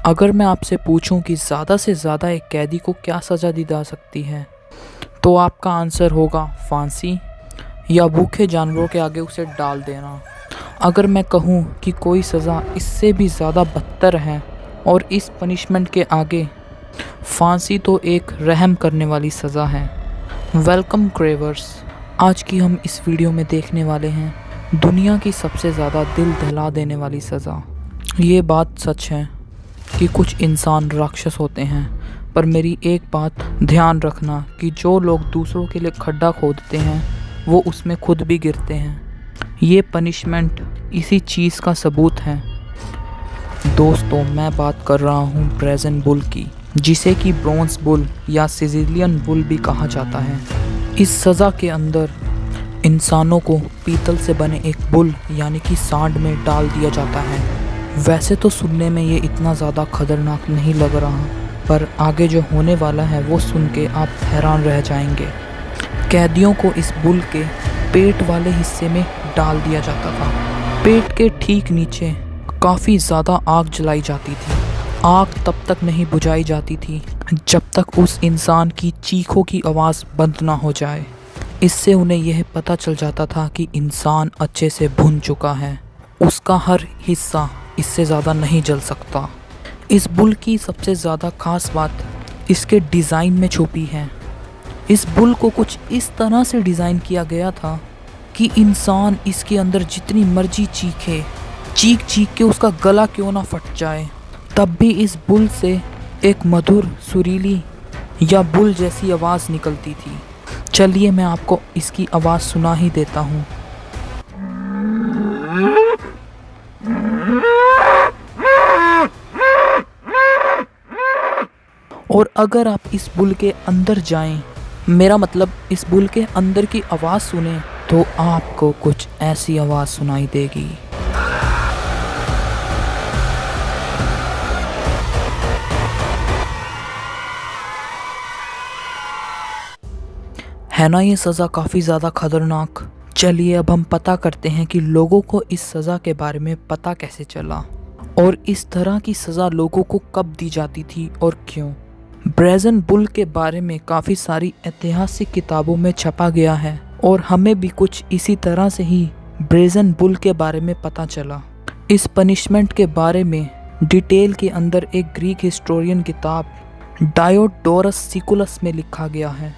अगर मैं आपसे पूछूं कि ज़्यादा से ज़्यादा एक कैदी को क्या सज़ा दी जा सकती है, तो आपका आंसर होगा फांसी या भूखे जानवरों के आगे उसे डाल देना। अगर मैं कहूं कि कोई सज़ा इससे भी ज़्यादा बदतर है और इस पनिशमेंट के आगे फांसी तो एक रहम करने वाली सज़ा है। वेलकम क्रेवर्स, आज की हम इस वीडियो में देखने वाले हैं दुनिया की सबसे ज़्यादा दिल दहला देने वाली सज़ा। ये बात सच है कि कुछ इंसान राक्षस होते हैं, पर मेरी एक बात ध्यान रखना कि जो लोग दूसरों के लिए खड्डा खोदते हैं वो उसमें खुद भी गिरते हैं। ये पनिशमेंट इसी चीज़ का सबूत है। दोस्तों, मैं बात कर रहा हूँ ब्रेजन बुल की, जिसे कि ब्रोंज बुल या सिजिलियन बुल भी कहा जाता है। इस सज़ा के अंदर इंसानों को पीतल से बने एक बुल यानी कि सांड में डाल दिया जाता है। वैसे तो सुनने में ये इतना ज़्यादा खतरनाक नहीं लग रहा, पर आगे जो होने वाला है वो सुन के आप हैरान रह जाएंगे। कैदियों को इस बुल के पेट वाले हिस्से में डाल दिया जाता था। पेट के ठीक नीचे काफ़ी ज़्यादा आग जलाई जाती थी। आग तब तक नहीं बुझाई जाती थी जब तक उस इंसान की चीखों की आवाज़ बंद ना हो जाए। इससे उन्हें यह पता चल जाता था कि इंसान अच्छे से भुन चुका है, उसका हर हिस्सा इससे ज़्यादा नहीं जल सकता। इस बुल की सबसे ज़्यादा ख़ास बात इसके डिज़ाइन में छुपी है। इस बुल को कुछ इस तरह से डिज़ाइन किया गया था कि इंसान इसके अंदर जितनी मर्जी चीखे, चीख के उसका गला क्यों ना फट जाए, तब भी इस बुल से एक मधुर सुरीली या बुल जैसी आवाज़ निकलती थी। चलिए मैं आपको इसकी आवाज़ सुना ही देता हूँ। और अगर आप इस बुल के अंदर जाएं, मेरा मतलब इस बुल के अंदर की आवाज़ सुने, तो आपको कुछ ऐसी आवाज़ सुनाई देगी। है ना ये सज़ा काफ़ी ज़्यादा खतरनाक। चलिए अब हम पता करते हैं कि लोगों को इस सज़ा के बारे में पता कैसे चला और इस तरह की सज़ा लोगों को कब दी जाती थी और क्यों। ब्रेजन बुल के बारे में काफ़ी सारी ऐतिहासिक किताबों में छपा गया है और हमें भी कुछ इसी तरह से ही ब्रेजन बुल के बारे में पता चला। इस पनिशमेंट के बारे में डिटेल के अंदर एक ग्रीक हिस्टोरियन किताब डायोडोरस सिकुलस में लिखा गया है।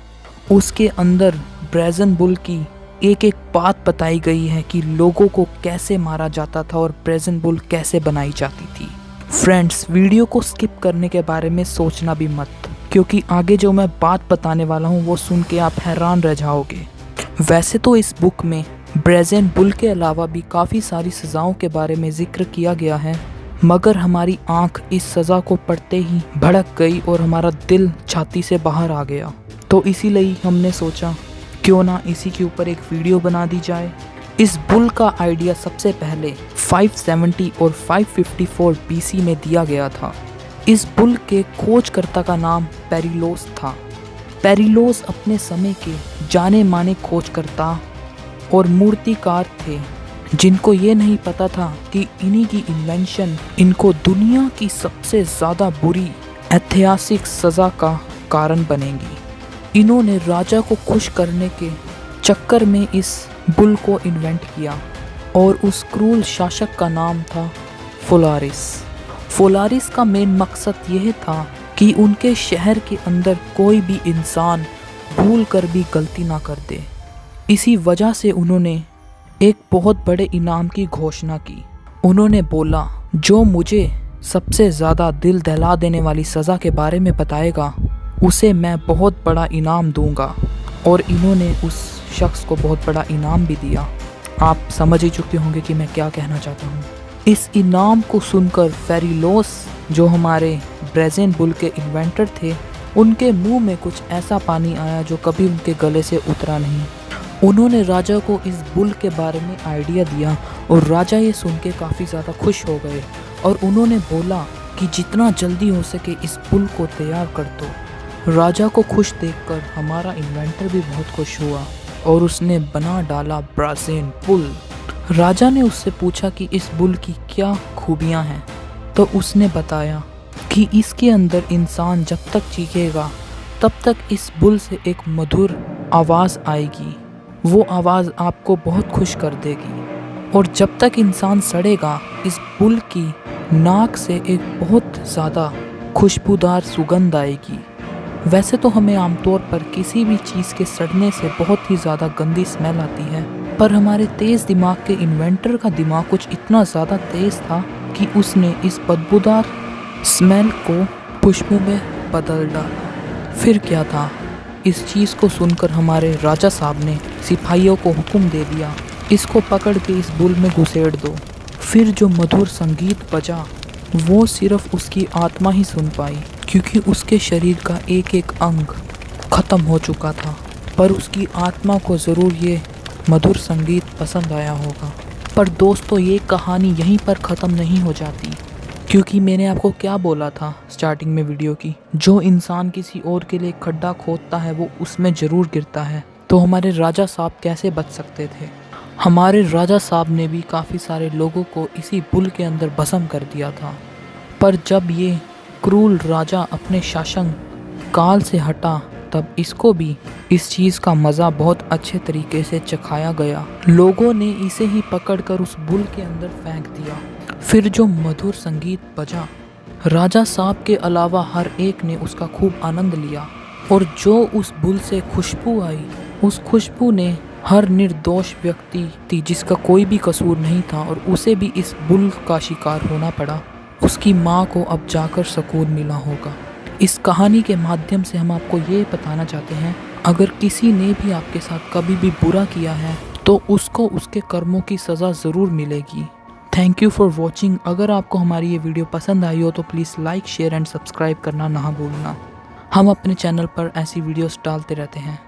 उसके अंदर ब्रेजन बुल की एक एक बात बताई गई है कि लोगों को कैसे मारा जाता था और ब्रेजन बुल कैसे बनाई जाती थी। फ्रेंड्स, वीडियो को स्किप करने के बारे में सोचना भी मत, क्योंकि आगे जो मैं बात बताने वाला हूँ वो सुन के आप हैरान रह जाओगे। वैसे तो इस बुक में ब्रेजन बुल के अलावा भी काफ़ी सारी सज़ाओं के बारे में जिक्र किया गया है, मगर हमारी आँख इस सज़ा को पढ़ते ही भड़क गई और हमारा दिल छाती से बाहर आ गया। तो इसीलिए हमने सोचा क्यों ना इसी के ऊपर एक वीडियो बना दी जाए। इस बुल का आइडिया सबसे पहले 570 और 554 BC में दिया गया था। इस बुल के खोजकर्ता का नाम पेरिलोस था। पेरिलोस अपने समय के जाने माने खोजकर्ता और मूर्तिकार थे, जिनको ये नहीं पता था कि इन्हीं की इन्वेंशन इनको दुनिया की सबसे ज़्यादा बुरी ऐतिहासिक सज़ा का कारण बनेगी। इन्होंने राजा को खुश करने के चक्कर में इस बुल को इन्वेंट किया और उस क्रूर शासक का नाम था फोलारिस। फोलारिस का मेन मकसद यह था कि उनके शहर के अंदर कोई भी इंसान भूल कर भी गलती ना कर दे। इसी वजह से उन्होंने एक बहुत बड़े इनाम की घोषणा की। उन्होंने बोला, जो मुझे सबसे ज़्यादा दिल दहला देने वाली सज़ा के बारे में बताएगा उसे मैं बहुत बड़ा इनाम दूंगा। और इन्होंने उस शख्स को बहुत बड़ा इनाम भी दिया। आप समझ ही चुके होंगे कि मैं क्या कहना चाहता हूँ। इस इनाम को सुनकर पेरिलोस, जो हमारे ब्रेजन बुल के इन्वेंटर थे, उनके मुंह में कुछ ऐसा पानी आया जो कभी उनके गले से उतरा नहीं। उन्होंने राजा को इस बुल के बारे में आइडिया दिया और राजा ये सुन के काफ़ी ज़्यादा खुश हो गए और उन्होंने बोला कि जितना जल्दी हो सके इस बुल को तैयार कर दो। राजा को खुश देखकर हमारा इन्वेंटर भी बहुत खुश हुआ और उसने बना डाला ब्रेजन बुल। राजा ने उससे पूछा कि इस बुल की क्या खूबियां हैं, तो उसने बताया कि इसके अंदर इंसान जब तक चीखेगा तब तक इस बुल से एक मधुर आवाज़ आएगी। वो आवाज़ आपको बहुत खुश कर देगी। और जब तक इंसान सड़ेगा इस बुल की नाक से एक बहुत ज़्यादा खुशबूदार सुगंध आएगी। वैसे तो हमें आमतौर पर किसी भी चीज़ के सड़ने से बहुत ही ज़्यादा गंदी स्मेल आती है, पर हमारे तेज़ दिमाग के इन्वेंटर का दिमाग कुछ इतना ज़्यादा तेज़ था कि उसने इस बदबूदार स्मेल को खुशबू में बदल डाला। फिर क्या था, इस चीज़ को सुनकर हमारे राजा साहब ने सिपाहियों को हुक्म दे दिया, इसको पकड़ के इस बुल में घुसेड़ दो। फिर जो मधुर संगीत बजा वो सिर्फ उसकी आत्मा ही सुन पाई, क्योंकि उसके शरीर का एक एक अंग ख़त्म हो चुका था। पर उसकी आत्मा को ज़रूर ये मधुर संगीत पसंद आया होगा। पर दोस्तों, ये कहानी यहीं पर ख़त्म नहीं हो जाती, क्योंकि मैंने आपको क्या बोला था स्टार्टिंग में वीडियो की, जो इंसान किसी और के लिए खड्डा खोदता है वो उसमें ज़रूर गिरता है। तो हमारे राजा साहब कैसे बच सकते थे? हमारे राजा साहब ने भी काफ़ी सारे लोगों को इसी बुल के अंदर भस्म कर दिया था। पर जब ये क्रूर राजा अपने शासन काल से हटा तब इसको भी इस चीज़ का मज़ा बहुत अच्छे तरीके से चखाया गया। लोगों ने इसे ही पकड़कर उस बुल के अंदर फेंक दिया। फिर जो मधुर संगीत बजा, राजा साहब के अलावा हर एक ने उसका खूब आनंद लिया। और जो उस बुल से खुशबू आई, उस खुशबू ने हर निर्दोष व्यक्ति थी जिसका कोई भी कसूर नहीं था और उसे भी इस बुल का शिकार होना पड़ा, उसकी माँ को अब जाकर सुकून मिला होगा। इस कहानी के माध्यम से हम आपको ये बताना चाहते हैं, अगर किसी ने भी आपके साथ कभी भी बुरा किया है तो उसको उसके कर्मों की सज़ा ज़रूर मिलेगी। Thank you for watching. अगर आपको हमारी ये वीडियो पसंद आई हो तो please like, share and subscribe करना ना भूलना। हम अपने चैनल पर ऐसी वीडियोस डालते रहते हैं।